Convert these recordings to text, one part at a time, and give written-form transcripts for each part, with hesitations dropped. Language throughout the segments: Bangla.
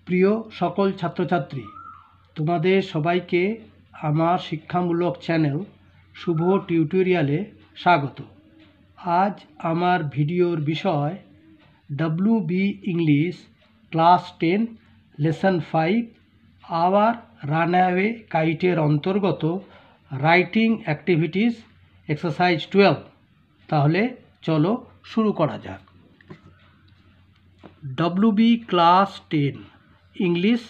প্রিয় সকল ছাত্রছাত্রী, তোমাদের সবাইকে আমার শিক্ষামূলক চ্যানেল শুভ টিউটোরিয়ালে স্বাগত। আজ আমার ভিডিওর বিষয় WB English class 10 lesson 5 our runaway কাইটের অন্তর্গত রাইটিং অ্যাক্টিভিটিস এক্সারসাইজ 12। তাহলে চলো শুরু করা যাক। WB class 10 English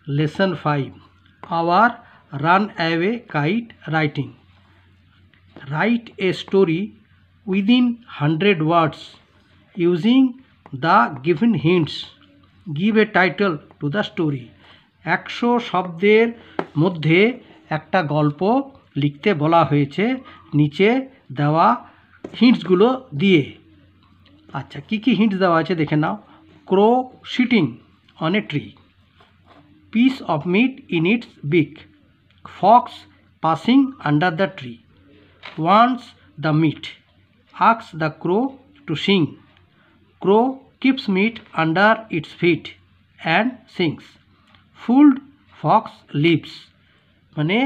lesson 5 our runaway kite writing. Write a story within 100 words using the given hints. Give a title to the story. 100 শব্দের মধ্যে একটা গল্প লিখতে বলা হয়েছে নিচে দেওয়া হিন্টসগুলো দিয়ে। আচ্ছা, কি কি হিন্টস দেওয়া আছে দেখে নাও। Crow sitting on a tree. Piece of meat in its beak. Fox passing under the tree. Wants the meat. Asks the crow to sing. Crow keeps meat under its feet and sings. Fooled fox lives. মানে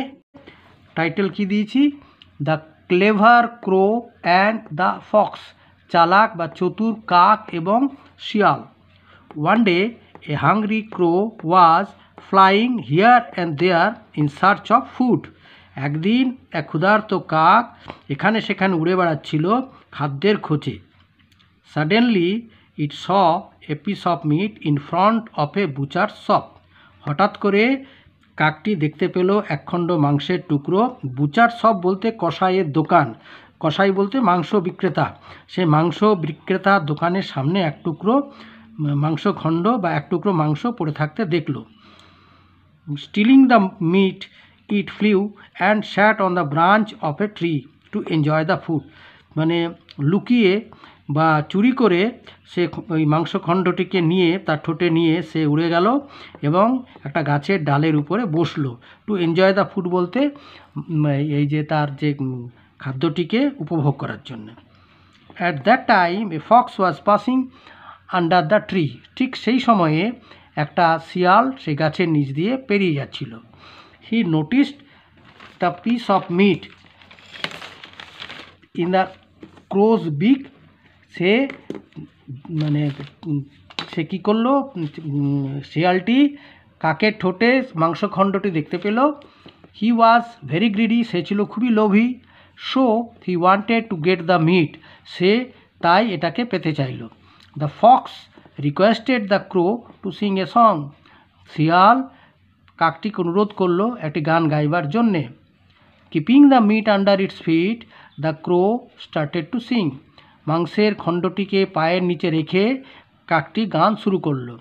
টাইটেল কি দিয়েছি, the clever crow and the fox, চালাক বা চতুর কাক এবং শিয়াল। One day a hungry crow was flying here and there in search of food. একদিন এক ক্ষুধার্ত কাক এখানে সেখানে উড়ে বেড়াচ্ছিল খাদ্যের খোঁজে। Suddenly it saw a piece of meat in front of a butcher's shop. হঠাৎ করে কাকটি দেখতে পেল একখণ্ড মাংসের টুকরো। বুচার শপ বলতে কসাইয়ের দোকান, কসাই বলতে মাংস বিক্রেতা। সেই মাংস বিক্রেতার দোকানের সামনে এক টুকরো মাংসখণ্ড বা এক টুকরো মাংস পড়ে থাকতে দেখল। Stealing the meat it flew and sat on the branch of a tree to enjoy the food. মানে লুকিয়ে বা চুরি করে সে ওই মাংসখণ্ডটিকে নিয়ে তার ঠোঁটে নিয়ে সে উড়ে গেল এবং একটা গাছের ডালের উপরে বসলো। টু এনজয় দ্য ফুড বলতে এই যে তার যে খাদ্যটিকে উপভোগ করার জন্য। At that time a fox was passing under the tree. ঠিক সেই সময়ে একটা শিয়াল সেই গাছের নিচ দিয়ে পেরিয়ে যাচ্ছিল। He noticed the piece of meat in the crow's beak. সে কী করলো, শিয়ালটি কাকের ঠোঁটে মাংসখণ্ডটি দেখতে পেল। হি ওয়াজ ভেরি গ্রিডি, সে ছিল খুবই লোভী। So he wanted to get the meat, সে তাই এটাকে পেতে চাইল। The fox requested the crow to sing a song. শিয়াল কাকটিকে অনুরোধ করলো একটি গান গাইবার জন্যে। Keeping the meat under its feet the crow started to sing. মাংসের খণ্ডটিকে পায়ের নিচে রেখে কাকটি গান শুরু করলো।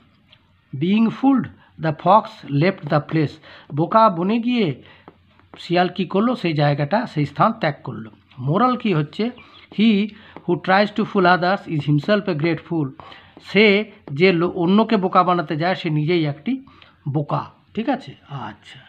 Being fooled the fox left the place. বোকা বনে গিয়ে শিয়াল কী করলো, সেই জায়গাটা সেই স্থান ত্যাগ করলো। মোরাল কি হচ্ছে, he who tries to fool others is himself a great fool. সে যে অন্যকে বোকা বানাতে যায় সে নিজেই একটি বোকা। ঠিক আছে, আচ্ছা।